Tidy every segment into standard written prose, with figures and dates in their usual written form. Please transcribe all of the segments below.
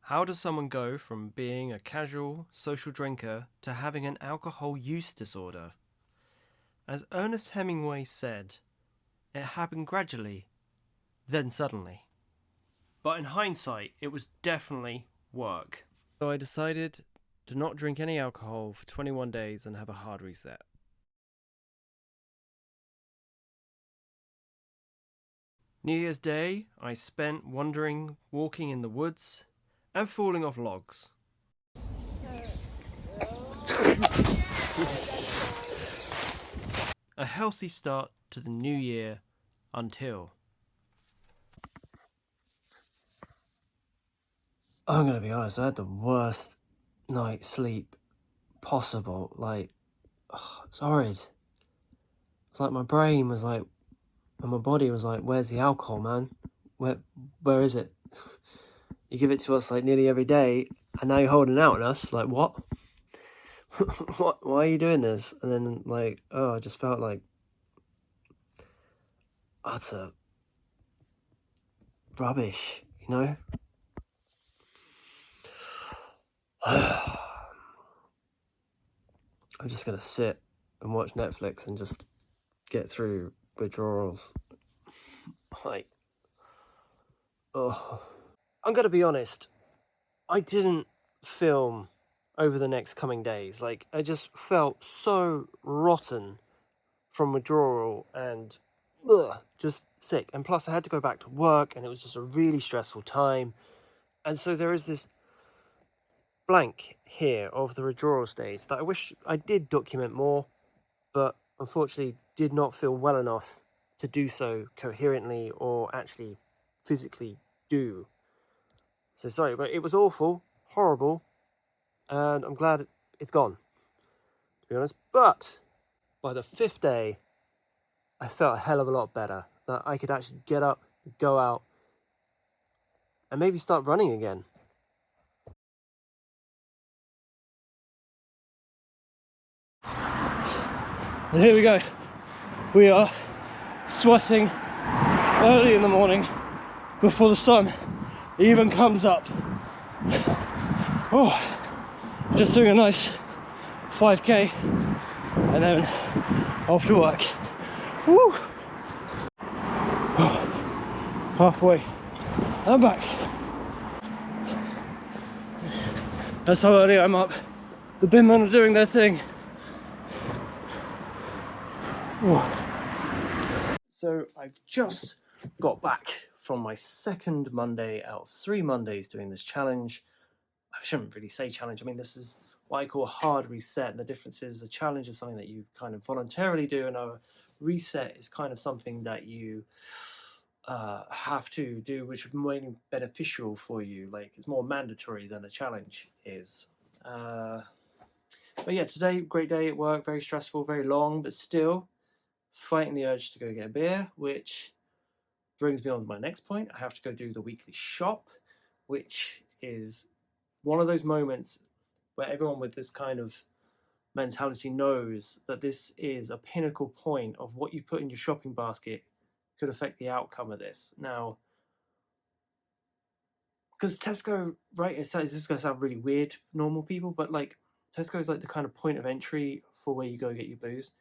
How does someone go from being a casual social drinker to having an alcohol use disorder? As Ernest Hemingway said, it happened gradually, then suddenly. But in hindsight, it was definitely work. So I decided to not drink any alcohol for 21 days and have a hard reset. New Year's Day, I spent wandering, walking in the woods, and falling off logs. A healthy start to the new year until. I'm gonna be honest, I had the worst night's sleep possible. It's horrid. It's like my brain was like, and my body was like, "Where's the alcohol, man? Where is it? You give it to us like nearly every day, and now you're holding out on us. Like what? What? Why are you doing this?" And then I just felt like utter rubbish, you know. I'm just gonna sit and watch Netflix and just get through withdrawals. Like, oh. I'm gonna be honest. I didn't film over the next coming days. Like, I just felt so rotten from withdrawal and just sick. And plus, I had to go back to work, and it was just a really stressful time. And so there is this blank here of the withdrawal stage that I wish I did document more, but unfortunately did not feel well enough to do so coherently or actually physically do. So sorry, but it was awful, horrible, and I'm glad it's gone, to be honest. But by the fifth day, I felt a hell of a lot better. That I could actually get up, go out, and maybe start running again. And here we go. We are sweating early in the morning before the sun even comes up. Oh, just doing a nice 5k and then off to work. Woo! Halfway, I'm back. That's how early I'm up. The bin men are doing their thing. Ooh. So I've just got back from my second Monday out of 3 Mondays doing this challenge. I shouldn't really say challenge. I mean, this is what I call a hard reset. And the difference is a challenge is something that you kind of voluntarily do, and a reset is kind of something that you have to do, which is more beneficial for you. Like, it's more mandatory than a challenge is. But yeah, today, great day at work, very stressful, very long, but still fighting the urge to go get a beer, which brings me on to my next point. I have to go do the weekly shop, which is one of those moments where everyone with this kind of mentality knows that this is a pinnacle point of what you put in your shopping basket could affect the outcome of this. Now, because Tesco, right? This is going to sound really weird, normal people, but like Tesco is like the kind of point of entry for where you go get your booze,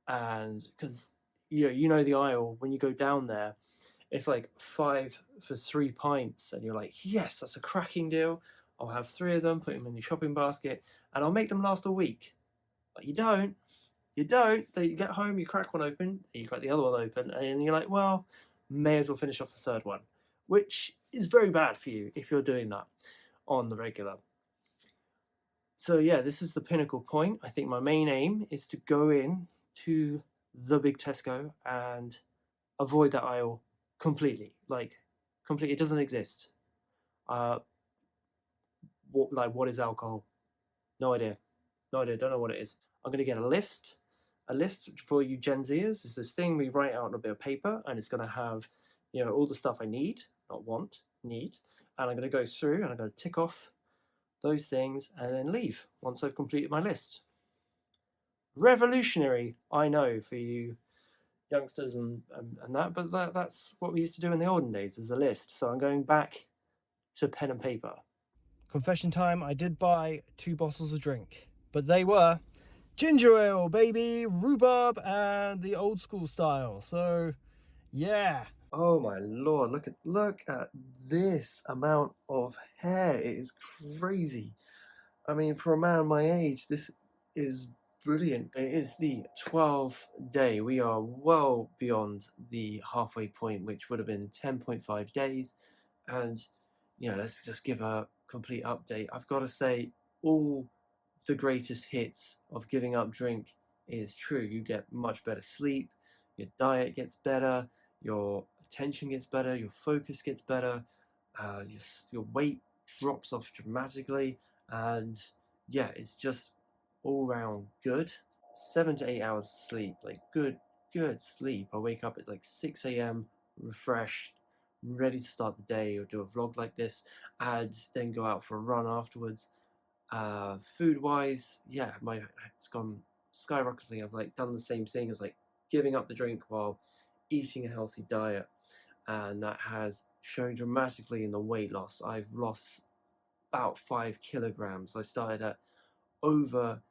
and because you know the aisle when you go down there, it's like 5 for 3 pints, and you're like, yes, that's a cracking deal. I'll have 3 of them, put them in your shopping basket, and I'll make them last a week. But you don't. You don't. You get home, you crack one open, and you crack the other one open, and you're like, well, may as well finish off the third one, which is very bad for you if you're doing that on the regular. So yeah, this is the pinnacle point. I think my main aim is to go in to the big Tesco and avoid that aisle completely. Like, completely, it doesn't exist. Uh, what is alcohol? No idea. No idea. Don't know what it is. I'm gonna get a list. A list for you Gen Zers is this thing we write out on a bit of paper, and it's gonna have, all the stuff I need, not want, need. And I'm gonna go through and I'm gonna tick off those things and then leave once I've completed my list. Revolutionary, I know, for you youngsters and that, but that's what we used to do in the olden days as a list. So I'm going back to pen and paper. confession time, I did buy 2 bottles of drink, but they were ginger ale, baby, rhubarb, and the old school style. So, yeah. Oh my lord, look at this amount of hair. It is crazy. I mean, for a man my age, this is brilliant. It is the 12th day. We are well beyond the halfway point, which would have been 10.5 days. And, let's just give a complete update. I've got to say, all the greatest hits of giving up drink is true. You get much better sleep, your diet gets better, your attention gets better, your focus gets better, your weight drops off dramatically, and yeah, it's just all round good. 7 to 8 hours sleep, like good sleep. I wake up at like 6 a.m. refreshed, ready to start the day or do a vlog like this, and then go out for a run afterwards. Food wise, yeah, it's gone skyrocketing. I've like done the same thing as like giving up the drink while eating a healthy diet, and that has shown dramatically in the weight loss. I've lost about 5 kilograms. I started at over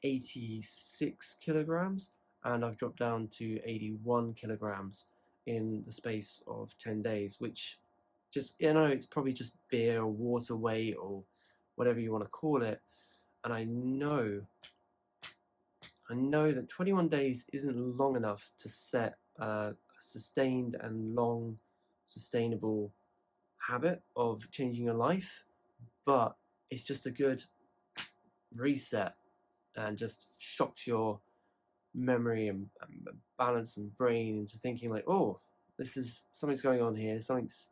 86 kilograms, and I've dropped down to 81 kilograms in the space of 10 days, which just, it's probably just beer or water weight or whatever you want to call it. And I know that 21 days isn't long enough to set a sustained and long sustainable habit of changing your life, but it's just a good reset and just shocks your memory and balance and brain into thinking like, oh, something's going on here, something's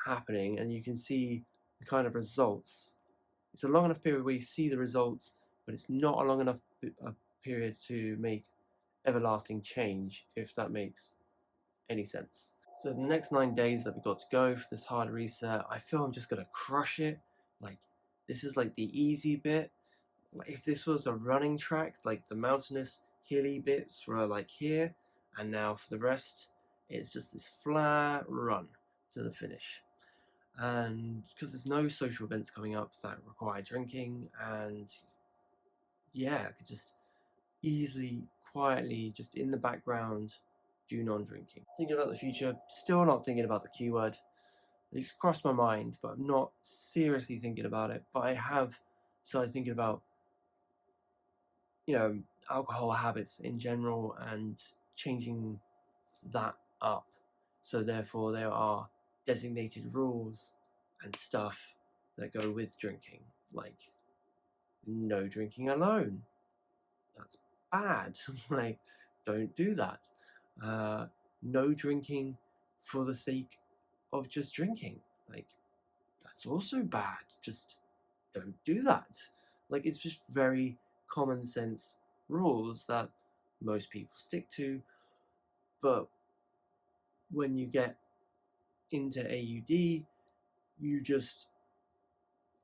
happening, and you can see the kind of results. It's a long enough period where you see the results, but it's not a long enough period to make everlasting change, if that makes any sense. So the next 9 days that we got to go for this hard reset, I feel I'm just gonna crush it. Like, this is like the easy bit. If this was a running track, like the mountainous hilly bits were like here, and now for the rest it's just this flat run to the finish. And because there's no social events coming up that require drinking, and yeah, I could just easily, quietly, just in the background, do non-drinking. Thinking about the future, still not thinking about the Q word. It's crossed my mind, but I'm not seriously thinking about it. But I have started thinking about, alcohol habits in general and changing that up. So therefore, there are designated rules and stuff that go with drinking, like no drinking alone. That's bad. Like, don't do that. No drinking for the sake of just drinking. Like, that's also bad. Just don't do that. Like, it's just very common sense rules that most people stick to. But when you get into AUD, you just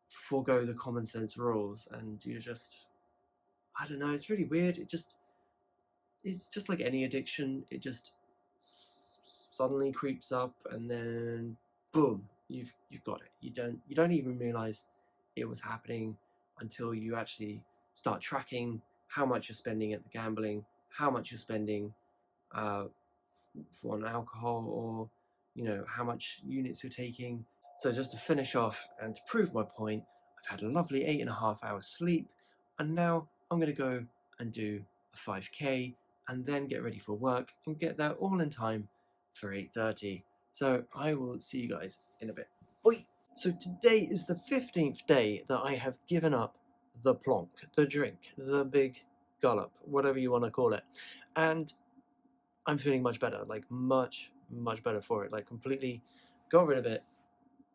forego the common sense rules, and you just, I don't know, it's really weird. It's just like any addiction. It just suddenly creeps up, and then boom, you've got it. You don't even realize it was happening until you actually start tracking how much you're spending at the gambling, how much you're spending for an alcohol, or how much units you're taking. So just to finish off and to prove my point, I've had a lovely 8.5 hours sleep, and now I'm going to go and do a 5k and then get ready for work and get there all in time for 8:30. So I will see you guys in a bit. Bye. So today is the 15th day that I have given up the plonk, the drink, the big gulp, whatever you want to call it. And I'm feeling much better, like much better for it. Like, completely got rid of it,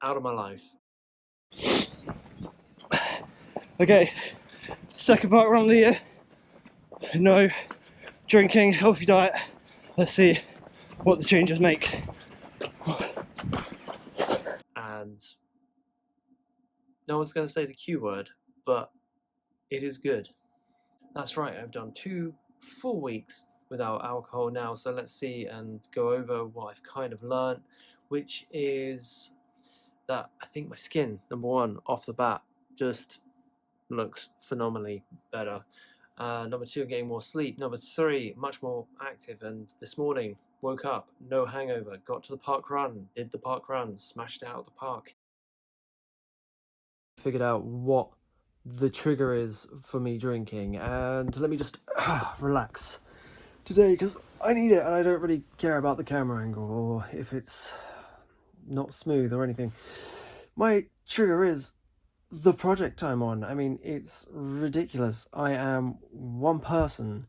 out of my life. Okay, second part around the year. No drinking, healthy diet. Let's see what the changes make. And no one's going to say the Q word, but it is good. That's right, I've done 2 full weeks without alcohol now, so let's see and go over what I've kind of learned, which is that I think my skin, number one, off the bat, just looks phenomenally better. Number two, getting more sleep. Number three, much more active. And this morning, woke up, no hangover, got to the park run, did the park run, smashed out the park. Figured out what the trigger is for me drinking, and let me just relax today because I need it, and I don't really care about the camera angle or if it's not smooth or anything. My trigger is the project I'm on. I mean, it's ridiculous. I am one person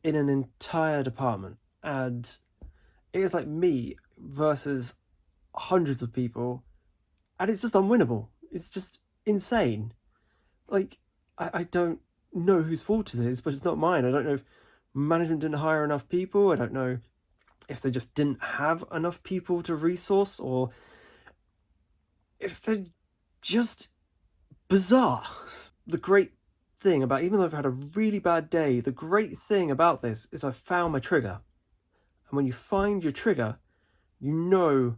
in an entire department, and it is like me versus hundreds of people, and it's just unwinnable. It's just insane. Like, I don't know whose fault it is, but it's not mine. I don't know if management didn't hire enough people. I don't know if they just didn't have enough people to resource, or if they're just bizarre. The great thing about, even though I've had a really bad day, the great thing about this is I found my trigger. And when you find your trigger, you know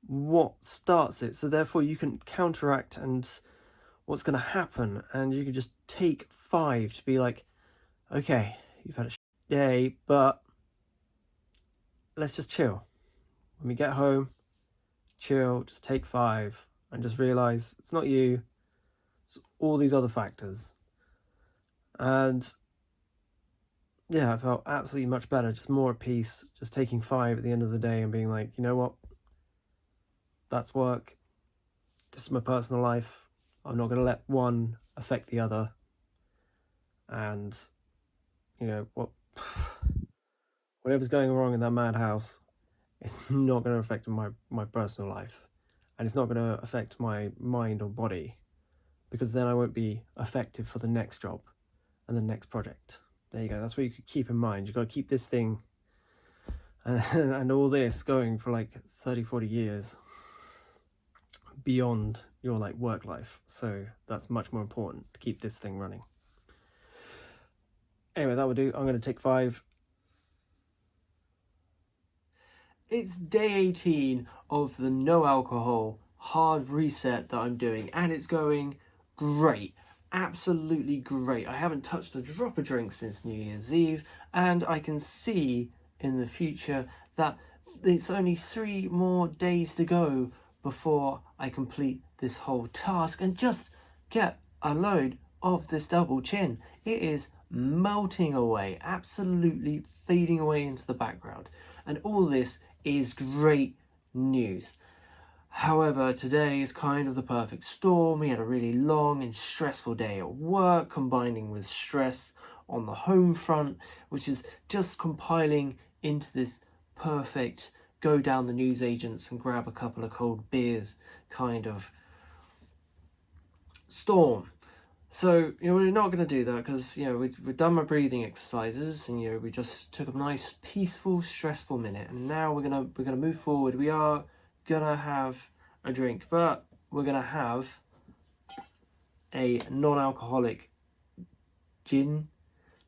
what starts it. So therefore you can counteract and what's going to happen. And you can just take 5 to be like, okay, you've had a day, but let's just chill. When we get home, chill, just take 5 and just realize it's not you, it's all these other factors. And yeah, I felt absolutely much better, just more at peace, just taking 5 at the end of the day and being like, you know what, that's work, this is my personal life, I'm not going to let one affect the other, and you know what, whatever's going wrong in that madhouse, it's not going to affect my personal life, and it's not going to affect my mind or body, because then I won't be effective for the next job and the next project. There you go, that's what you could keep in mind. You've got to keep this thing and all this going for like 30-40 years beyond your like work life, so that's much more important to keep this thing running. Anyway, that will do. I'm going to take 5. It's day 18 of the no alcohol hard reset that I'm doing, and it's going great. Absolutely great. I haven't touched a drop of drink since New Year's Eve, and I can see in the future that it's only 3 more days to go before I complete this whole task and just get a load of this double chin. It is melting away, absolutely fading away into the background, and all this is great news. However, today is kind of the perfect storm. We had a really long and stressful day at work, combining with stress on the home front, which is just compiling into this perfect go down the newsagents and grab a couple of cold beers kind of storm. So, we're not going to do that because, we've done my breathing exercises, and, we just took a nice, peaceful, stressful minute. And now we're gonna move forward. We are going to have a drink, but we're going to have a non-alcoholic gin.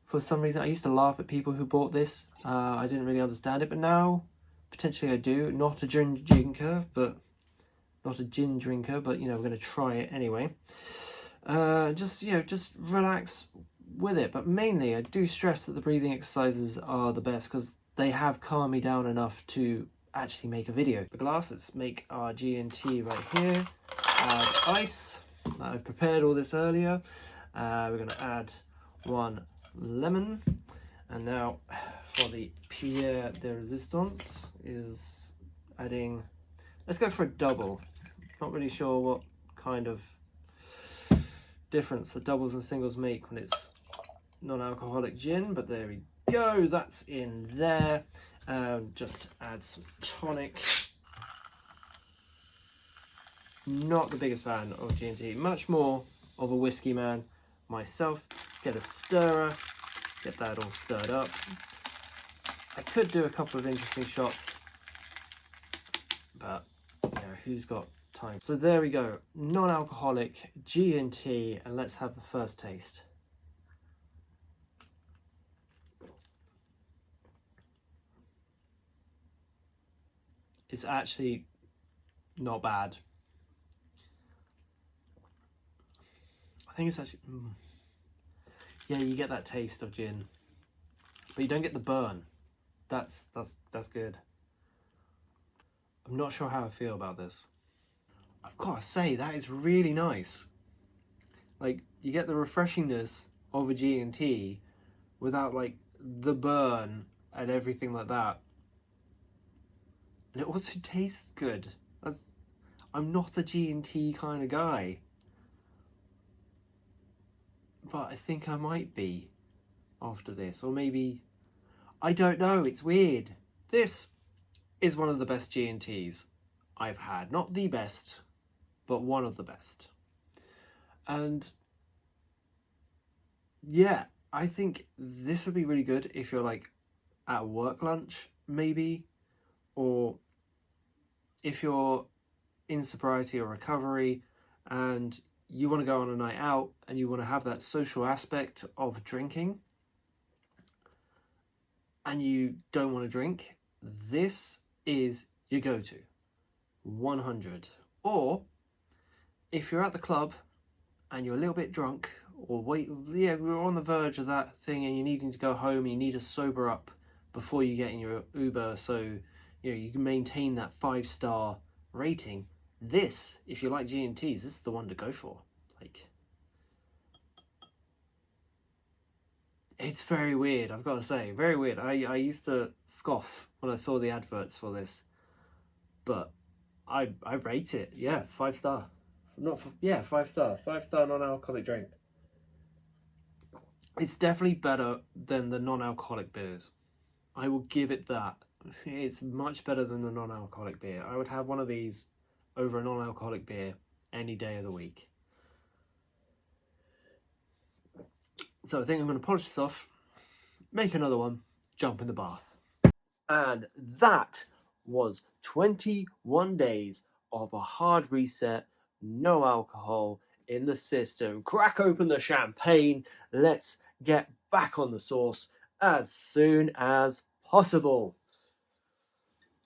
For some reason, I used to laugh at people who bought this. I didn't really understand it, but now, potentially I do. Not a gin drinker, but we're going to try it anyway. Just relax with it, but mainly I do stress that the breathing exercises are the best because they have calmed me down enough to actually make a video. The glass, let's make our G&T right here. Add ice. I've prepared all this earlier. We're going to add 1 lemon, and now for the Pierre de Resistance is adding, let's go for a double. Not really sure what kind of difference the doubles and singles make when it's non-alcoholic gin, but there we go, that's in there. Just add some tonic. Not the biggest fan of G&T, much more of a whiskey man myself. Get a stirrer, get that all stirred up. I could do a couple of interesting shots, but who's got time? So there we go, non-alcoholic G&T, and let's have the first taste. It's actually not bad. I think it's actually yeah, you get that taste of gin, but you don't get the burn. That's good. I'm not sure how I feel about this. I've got to say that is really nice. Like you get the refreshingness of a G&T without like the burn and everything like that, and it also tastes good. That's I'm not a G&T kind of guy, but I think I might be after this, or maybe I don't know. It's weird. This is one of the best G&Ts I've had. Not the best, but one of the best. And yeah, I think this would be really good if you're like at work lunch, maybe, or if you're in sobriety or recovery and you want to go on a night out and you want to have that social aspect of drinking and you don't want to drink, this is your go-to. 100. Or if you're at the club and you're a little bit drunk, or we're on the verge of that thing and you're needing to go home and you need to sober up before you get in your Uber so you can maintain that 5-star rating, this, if you like G&Ts, this is the one to go for. Like, it's very weird, I've got to say, very weird. I used to scoff when I saw the adverts for this, but I rate it. Yeah, 5-star. Not for, yeah, 5-star. 5-star non-alcoholic drink. It's definitely better than the non-alcoholic beers. I will give it that. It's much better than the non-alcoholic beer. I would have one of these over a non-alcoholic beer any day of the week. So I think I'm going to polish this off, make another one, jump in the bath. And that was 21 days of a hard reset, no alcohol in the system. Crack open the champagne. Let's get back on the sauce as soon as possible,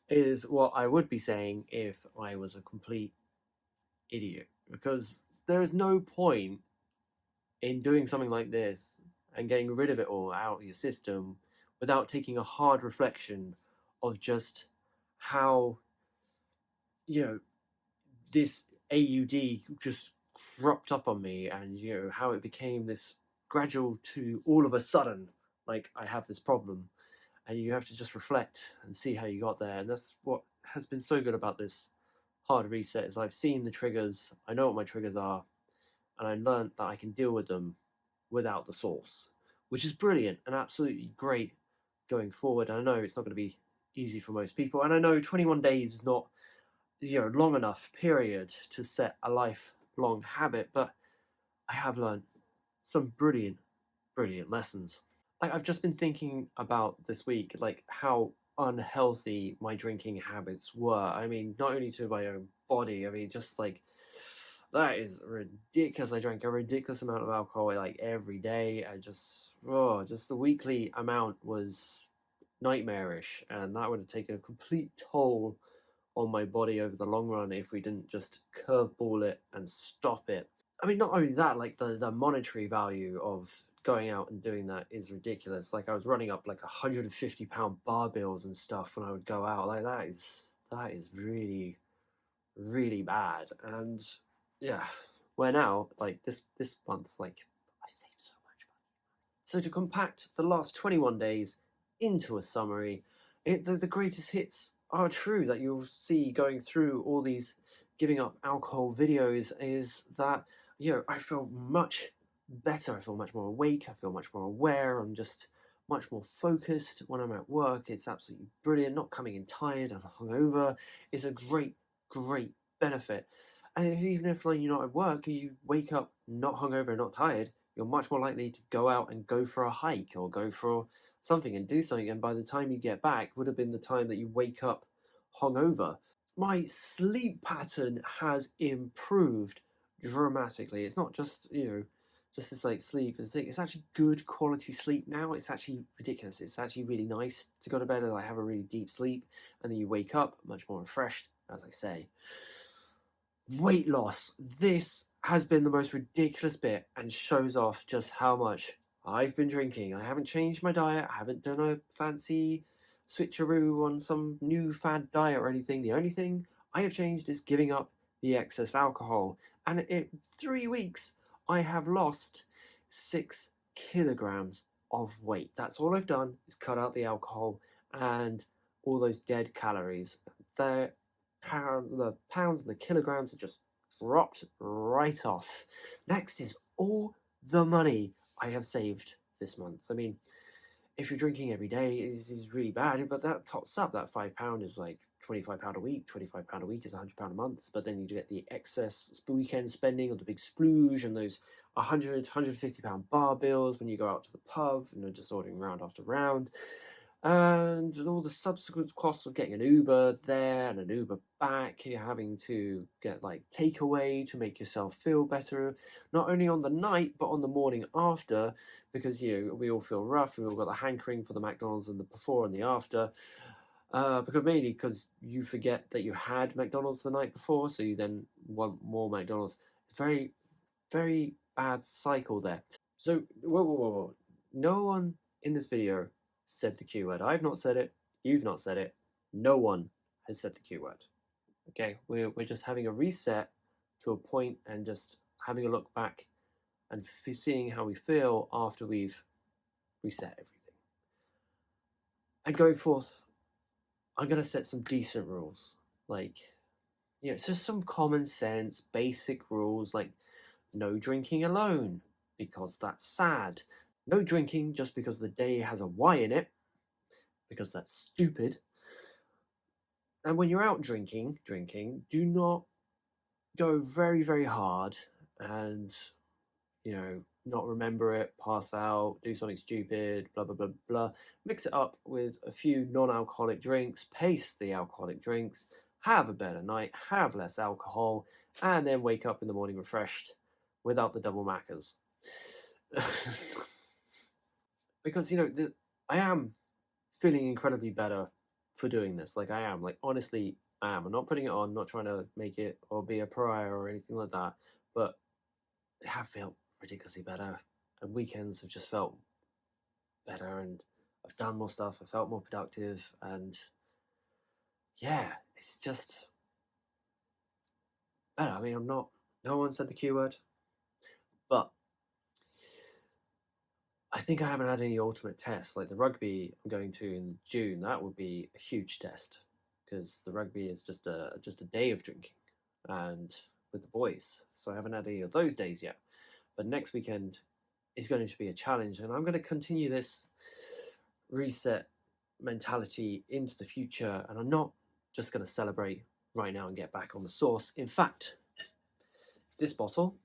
is what I would be saying if I was a complete idiot. Because there is no point in doing something like this and getting rid of it all out of your system without taking a hard reflection of just how, this AUD just cropped up on me, and how it became this gradual to all of a sudden, like I have this problem, and you have to just reflect and see how you got there. And that's what has been so good about this hard reset, is I've seen the triggers, I know what my triggers are, and I learned that I can deal with them without the source, which is brilliant and absolutely great going forward. And I know it's not going to be easy for most people, and I know 21 days is not long enough period to set a lifelong habit, but I have learned some brilliant lessons. Like, I've just been thinking about this week, like how unhealthy my drinking habits were. I mean, not only to my own body, I mean, just like, that is ridiculous. I drank a ridiculous amount of alcohol like every day. Just the weekly amount was nightmarish, and that would have taken a complete toll on my body over the long run if we didn't just curveball it and stop it. I mean, not only that, like the monetary value of going out and doing that is ridiculous. Like, I was running up like £150 bar bills and stuff when I would go out. Like, that is really, really bad. And yeah, where now, like this month, like, I saved so much money. So to compact the last 21 days into a summary, the greatest hits are true that you'll see going through all these giving up alcohol videos, is that I feel much better. I feel much more awake. I feel much more aware. I'm just much more focused when I'm at work. It's absolutely brilliant. Not coming in tired and hungover is a great benefit. And even if like, you're not at work, you wake up not hungover and not tired, you're much more likely to go out and go for a hike or go for something and do something. And by the time you get back, would have been the time that you wake up hungover. My sleep pattern has improved dramatically. It's not just, just this like sleep. It's actually good quality sleep now. It's actually ridiculous. It's actually really nice to go to bed and like have a really deep sleep, and then you wake up much more refreshed, as I say. Weight loss. This has been the most ridiculous bit and shows off just how much I've been drinking. I haven't changed my diet. I haven't done a fancy switcheroo on some new fad diet or anything. The only thing I have changed is giving up the excess alcohol. And in 3 weeks, I have lost 6 kilograms of weight. That's all I've done is cut out the alcohol and all those dead calories. The pounds and the kilograms are just dropped right off. Next is all the money I have saved this month. I mean, if you're drinking every day, is really bad, but that tops up. That £5 is like £25 a week. £25 a week is £100 a month. But then you get the excess weekend spending on the big splooge and those £100, £150 bar bills when you go out to the pub and you're just ordering round after round. And all the subsequent costs of getting an Uber there and an Uber back, you're having to get like takeaway to make yourself feel better, not only on the night but on the morning after, because we all feel rough, we all got the hankering for the McDonald's and the before and the after. Because you forget that you had McDonald's the night before, so you then want more McDonald's. Very, very bad cycle there. So, whoa. No one in this video said the Q word. I've not said it. You've not said it. No one has said the Q word. Okay, we're just having a reset to a point and just having a look back and seeing how we feel after we've reset everything. And going forth, I'm going to set some decent rules. Like, it's just some common sense, basic rules like no drinking alone because that's sad. No drinking just because the day has a Y in it, because that's stupid. And when you're out drinking, do not go very, very hard and, not remember it, pass out, do something stupid, blah, blah, blah, blah. Mix it up with a few non-alcoholic drinks, pace the alcoholic drinks, have a better night, have less alcohol, and then wake up in the morning refreshed without the double maccas. Because, I am feeling incredibly better for doing this. Like I am, like honestly, I am. I'm not putting it on, not trying to make it or be a pariah or anything like that. But I have felt ridiculously better, and weekends have just felt better, and I've done more stuff. I felt more productive, and yeah, it's just better. I mean, I'm not. No one said the Q word, but I think I haven't had any ultimate tests. Like the rugby I'm going to in June, that would be a huge test because the rugby is just a day of drinking and with the boys. So I haven't had any of those days yet. But next weekend is going to be a challenge, and I'm going to continue this reset mentality into the future. And I'm not just going to celebrate right now and get back on the sauce. In fact, this bottle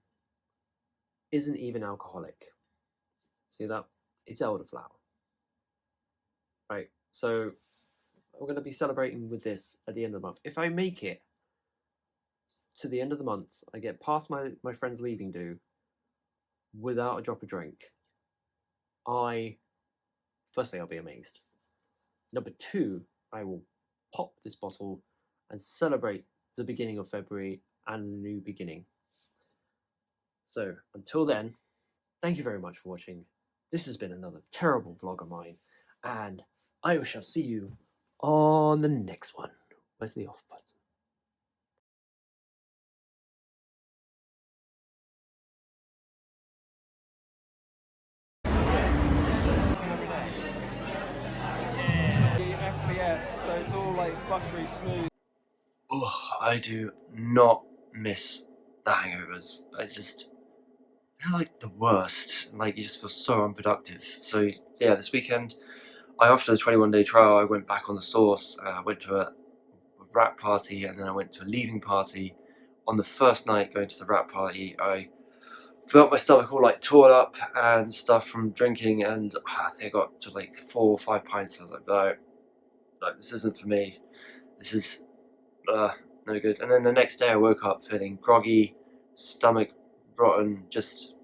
isn't even alcoholic. See that? It's elderflower. Right. So we're going to be celebrating with this at the end of the month. If I make it to the end of the month, I get past my friend's leaving due without a drop of drink, firstly, I'll be amazed. Number two, I will pop this bottle and celebrate the beginning of February and a new beginning. So until then, thank you very much for watching. This has been another terrible vlog of mine, and I shall see you on the next one. Where's the off button? FPS, so it's all like buttery smooth. Oh, I do not miss the hangovers. They're like the worst. Like you just feel so unproductive. So yeah, this weekend, after the 21-day trial, I went back on the sauce. I went to a wrap party, and then I went to a leaving party. On the first night going to the wrap party, I felt my stomach all like torn up and stuff from drinking, and I think I got to like 4 or 5 pints. I was like, no, this isn't for me. This is no good. And then the next day I woke up feeling groggy, stomach rotten, just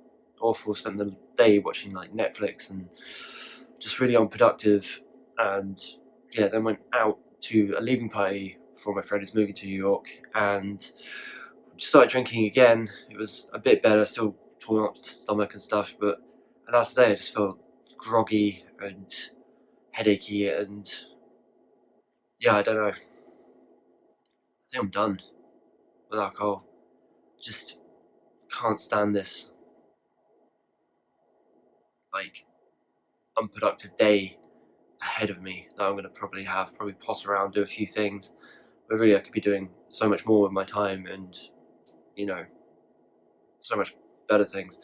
awful. Spent the day watching like Netflix and just really unproductive. And yeah, then went out to a leaving party for my friend who's moving to New York, and started drinking again. It was a bit better, still torn up stomach and stuff, but the last day I just felt groggy and headachy, and yeah, I don't know. I think I'm done with alcohol. Just can't stand this like unproductive day ahead of me that I'm going to probably potter around, do a few things, but really I could be doing so much more with my time and, you know, so much better things.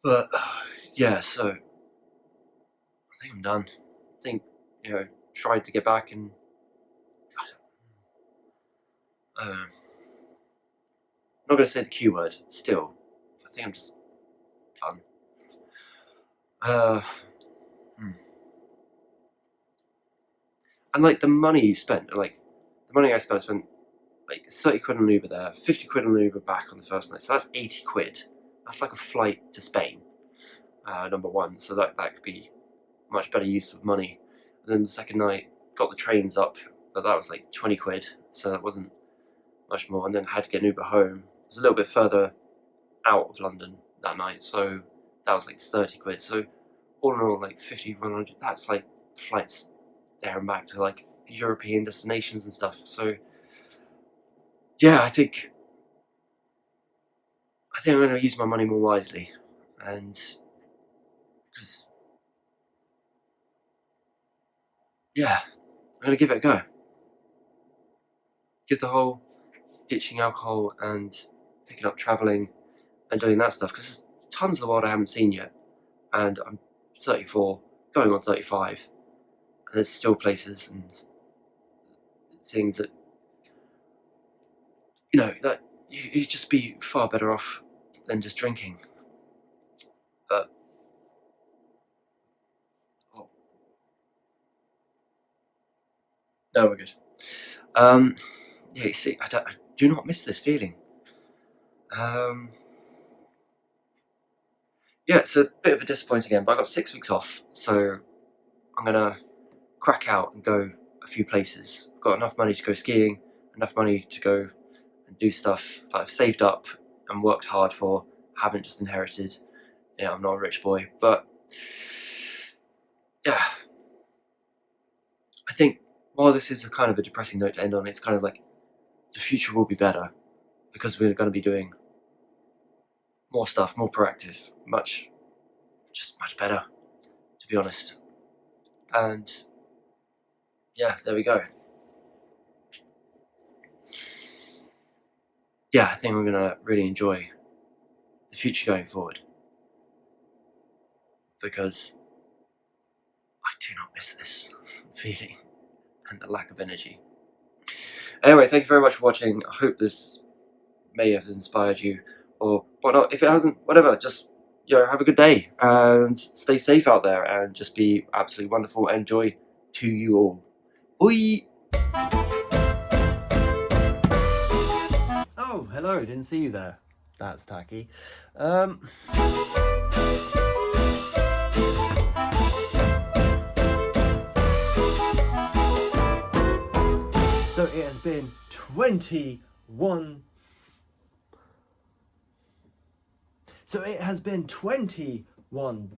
But yeah, so I think I'm done. I think, you know, trying to get back and I don't know. I'm not going to say the Q word still. I think I'm just done. And like the money you spent, like the money I spent like 30 quid on Uber there, 50 quid on Uber back on the first night. So that's 80 quid. That's like a flight to Spain, number one. So that could be much better use of money. And then the second night, got the trains up, but that was like 20 quid. So that wasn't much more. And then I had to get an Uber home. It was a little bit further out of London that night. So that was like 30 quid. So all in all, like 50, 100, that's like flights there and back to like European destinations and stuff. So yeah, I think I'm going to use my money more wisely, and because yeah, I'm going to give it a go. Give the whole ditching alcohol and picking up traveling and doing that stuff, because there's tons of the world I haven't seen yet, and I'm 34, going on 35, and there's still places and things that, you know, that you'd just be far better off than just drinking. But oh, no, we're good. Yeah, you see, I do not miss this feeling. Yeah, it's a bit of a disappointing end, but I got 6 weeks off, so I'm gonna crack out and go a few places. I've got enough money to go skiing, enough money to go and do stuff that I've saved up and worked hard for, haven't just inherited. Yeah, I'm not a rich boy, but yeah, I think while this is a kind of a depressing note to end on, it's kind of like the future will be better because we're going to be doing more stuff, more proactive, much better, to be honest. And yeah, there we go. Yeah, I think we're going to really enjoy the future going forward, because I do not miss this feeling and the lack of energy. Anyway, thank you very much for watching. I hope this may have inspired you, or whatnot. If it hasn't, whatever, just, you know, have a good day and stay safe out there and just be absolutely wonderful and joy to you all. Bye! Oh, hello, didn't see you there. That's tacky. So it has been 21. So it has been 21